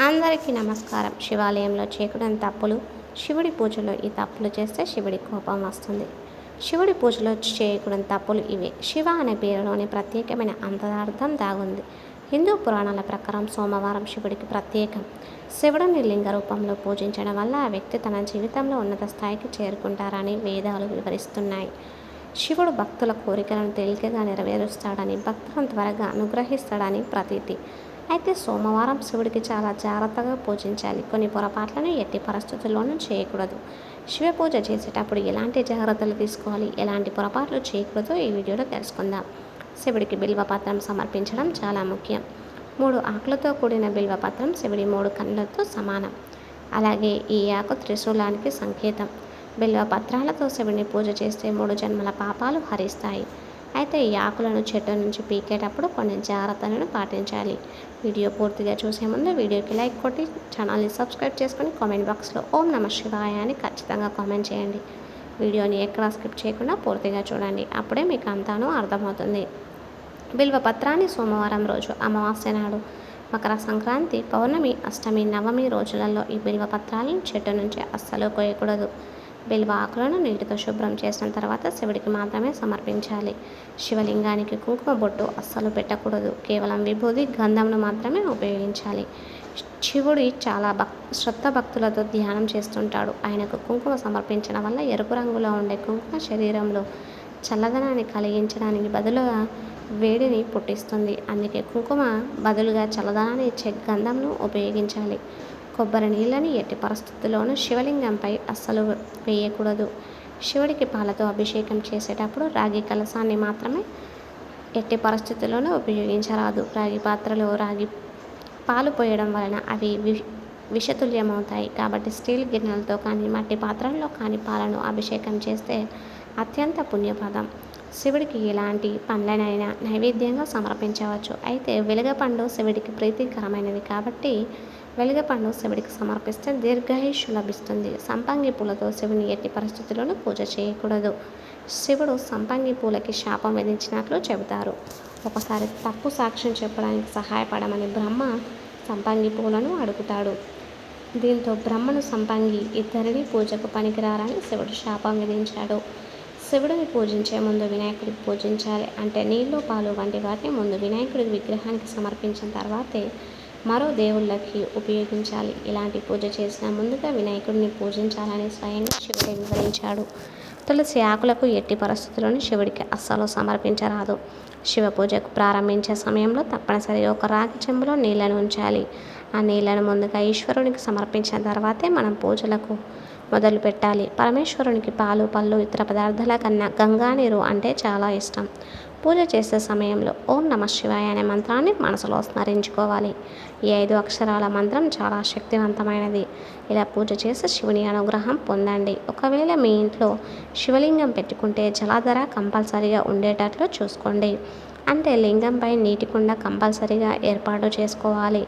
అందరికీ నమస్కారం. శివాలయంలో చేయకూడని తప్పులు. శివుడి పూజలో ఈ తప్పులు చేస్తే శివుడి కోపం వస్తుంది. శివుడి పూజలో చేయకూడని తప్పులు ఇవే. శివ అనే పేరులోని ప్రత్యేకమైన అంతరార్థం దాగుంది. హిందూ పురాణాల ప్రకారం సోమవారం శివుడికి ప్రత్యేకం. శివుడిని లింగ రూపంలో పూజించడం వల్ల ఆ వ్యక్తి తన జీవితంలో ఉన్నత స్థాయికి చేరుకుంటారని వేదాలు వివరిస్తున్నాయి. శివుడు భక్తుల కోరికలను తేలికగా నెరవేరుస్తాడని, భక్తులను త్వరగా అనుగ్రహిస్తాడని ప్రతీతి. అయితే సోమవారం శివుడికి చాలా జాగ్రత్తగా పూజించాలి. కొన్ని పొరపాట్లను ఎట్టి పరిస్థితుల్లోనూ చేయకూడదు. శివ పూజ చేసేటప్పుడు ఎలాంటి జాగ్రత్తలు తీసుకోవాలి, ఎలాంటి పొరపాట్లు చేయకూడదో ఈ వీడియోలో తెలుసుకుందాం. శివుడికి బిల్వపత్రం సమర్పించడం చాలా ముఖ్యం. 3 ఆకులతో కూడిన బిల్వపత్రం శివుడి 3 కన్నులతో సమానం. అలాగే ఈ ఆకు త్రిశూలానికి సంకేతం. బిల్వపత్రాలతో శివుడిని పూజ చేస్తే 3 జన్మల పాపాలు హరిస్తాయి. అయితే ఈ ఆకులను చెట్టు నుంచి పీకేటప్పుడు కొన్ని జాగ్రత్తలను పాటించాలి. వీడియో పూర్తిగా చూసే ముందు వీడియోకి లైక్ కొట్టి ఛానల్ని సబ్స్క్రైబ్ చేసుకొని కామెంట్ బాక్స్లో ఓం నమః శివాయ అని ఖచ్చితంగా కామెంట్ చేయండి. వీడియోని ఎక్కడా స్కిప్ చేయకుండా పూర్తిగా చూడండి. అప్పుడే మీకు అంతానూ అర్థమవుతుంది. బిల్వపత్రాన్ని సోమవారం రోజు, అమావాస్య నాడు, మకర సంక్రాంతి, పౌర్ణమి, అష్టమి, నవమి రోజులలో ఈ బిల్వపత్రాలను చెట్టు నుంచి అస్సలు కోయకూడదు. బిల్వ ఆకులను నీటితో శుభ్రం చేసిన తర్వాత శివుడికి మాత్రమే సమర్పించాలి. శివలింగానికి కుంకుమ బొట్టు అస్సలు పెట్టకూడదు. కేవలం విభూది, గంధంను మాత్రమే ఉపయోగించాలి. శివుడి చాలా శ్రద్ధ భక్తులతో ధ్యానం చేస్తుంటాడు. ఆయనకు కుంకుమ సమర్పించడం వల్ల ఎరుపు రంగులో ఉండే కుంకుమ శరీరంలో చల్లదనాన్ని కలిగించడానికి బదులుగా వేడిని పుట్టిస్తుంది. అందుకే కుంకుమ బదులుగా చల్లదనాన్ని ఇచ్చే గంధంను ఉపయోగించాలి. కొబ్బరి నీళ్ళని ఎట్టి పరిస్థితుల్లోనూ శివలింగంపై అస్సలు వేయకూడదు. శివుడికి పాలతో అభిషేకం చేసేటప్పుడు రాగి కలశాన్ని మాత్రమే ఎట్టి పరిస్థితుల్లోనూ ఉపయోగించరాదు. రాగి పాత్రలో రాగి పాలు పోయడం వలన అవి విషతుల్యమవుతాయి. కాబట్టి స్టీల్ గిన్నెలతో కానీ మట్టి పాత్రల్లో కానీ పాలను అభిషేకం చేస్తే అత్యంత పుణ్యప్రదం. శివుడికి ఎలాంటి పండ్లనైనా నైవేద్యంగా సమర్పించవచ్చు. అయితే వెలగపండు శివుడికి ప్రీతికరమైనది కాబట్టి వెలగపండు శివుడికి సమర్పిస్తే దీర్ఘాయుష్షు లభిస్తుంది. సంపంగి పూలతో శివుని ఎట్టి పరిస్థితుల్లోనూ పూజ చేయకూడదు. శివుడు సంపంగి పూలకి శాపం విధించినట్లు చెబుతారు. ఒకసారి తప్పు సాక్ష్యం చెప్పడానికి సహాయపడమని బ్రహ్మ సంపంగి పూలను అడుగుతాడు. దీంతో బ్రహ్మను సంపంగి ఇద్దరిని పూజకు పనికిరారని శివుడు శాపం విధించాడు. శివుడిని పూజించే ముందు వినాయకుడికి పూజించాలి. అంటే నీళ్లు, పాలు వంటి వాటిని ముందు వినాయకుడి విగ్రహానికి సమర్పించిన తర్వాతే మరో దేవుళ్ళకి ఉపయోగించాలి. ఇలాంటి పూజ చేసిన ముందుగా వినాయకుడిని పూజించాలని స్వయంగా శివుడే వివరించాడు. తులసి ఆకులకు ఎట్టి పరిస్థితుల్లోనూ శివుడికి అస్సలు సమర్పించరాదు. శివ పూజకు ప్రారంభించే సమయంలో తప్పనిసరిగా ఒక రాగి చెంబులో నీళ్లను ఉంచాలి. ఆ నీళ్లను ముందుగా ఈశ్వరునికి సమర్పించిన తర్వాతే మనం పూజలకు మొదలు పెట్టాలి. పరమేశ్వరునికి పాలు, పళ్ళు, ఇతర పదార్థాల కన్నా గంగా నీరు అంటే చాలా ఇష్టం. పూజ చేసే సమయంలో ఓం నమః శివాయ అనే మంత్రాన్ని మనసులో స్మరించుకోవాలి. ఈ 5 అక్షరాల మంత్రం చాలా శక్తివంతమైనది. ఇలా పూజ చేసి శివుని అనుగ్రహం పొందండి. ఒకవేళ మీ ఇంట్లో శివలింగం పెట్టుకుంటే జలధార కంపల్సరీగా ఉండేటట్లు చూసుకోండి. అంటే లింగంపై నీటి కుండ కంపల్సరీగా ఏర్పాటు చేసుకోవాలి.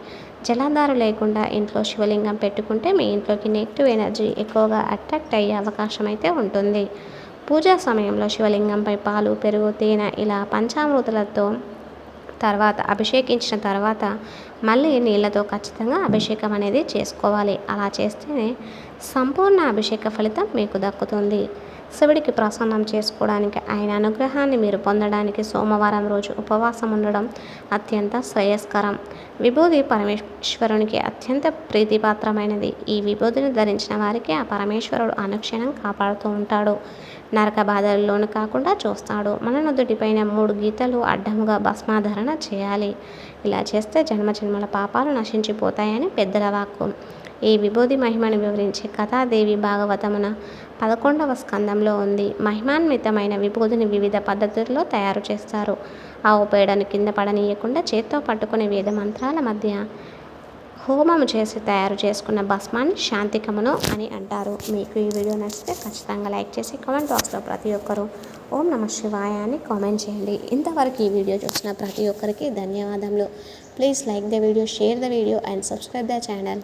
జలధార లేకుండా ఇంట్లో శివలింగం పెట్టుకుంటే మీ ఇంట్లోకి నెగిటివ్ ఎనర్జీ ఎక్కువగా అట్రాక్ట్ అయ్యే అవకాశం అయితే ఉంటుంది. పూజా సమయంలో శివలింగంపై పాలు, పెరుగు, తేనె ఇలా పంచామృతాలతో తర్వాత అభిషేకించిన తర్వాత మళ్ళీ నీళ్ళతో ఖచ్చితంగా అభిషేకం అనేది చేసుకోవాలి. అలా చేస్తేనే సంపూర్ణ అభిషేక ఫలితం మీకు దక్కుతుంది. శివుడికి ప్రసన్నం చేసుకోవడానికి, ఆయన అనుగ్రహాన్ని మీరు పొందడానికి సోమవారం రోజు ఉపవాసం ఉండడం అత్యంత శ్రేయస్కరం. విభూది పరమేశ్వరునికి అత్యంత ప్రీతిపాత్రమైనది. ఈ విభూతిని ధరించిన వారికి ఆ పరమేశ్వరుడు అనుక్షణం కాపాడుతూ ఉంటాడు. నరక బాధల్లోనూ కాకుండా చూస్తాడు. మన నుదుటిపైన 3 గీతలు అడ్డముగా భస్మాధరణ చేయాలి. ఇలా చేస్తే జన్మజన్మల పాపాలు నశించిపోతాయని పెద్దల వాక్కు. ఈ విభూది మహిమను వివరించే కథాదేవి భాగవతమున 11వ స్కందంలో ఉంది. మహిమాన్వితమైన విభూతిని వివిధ పద్ధతుల్లో తయారు చేస్తారు. ఆవు పేడను కింద పడనీయకుండా చేత్తో పట్టుకునే వేద మంత్రాల మధ్య హోమము చేసి తయారు చేసుకున్న భస్మాన్ని శాంతికమును అని అంటారు. మీకు ఈ వీడియో నచ్చితే ఖచ్చితంగా లైక్ చేసి కామెంట్ బాక్స్లో ప్రతి ఒక్కరూ ఓం నమః శివాయ అని కామెంట్ చేయండి. ఇంతవరకు ఈ వీడియో చూసిన ప్రతి ఒక్కరికి ధన్యవాదములు. Please like the video, share the video and subscribe the channel.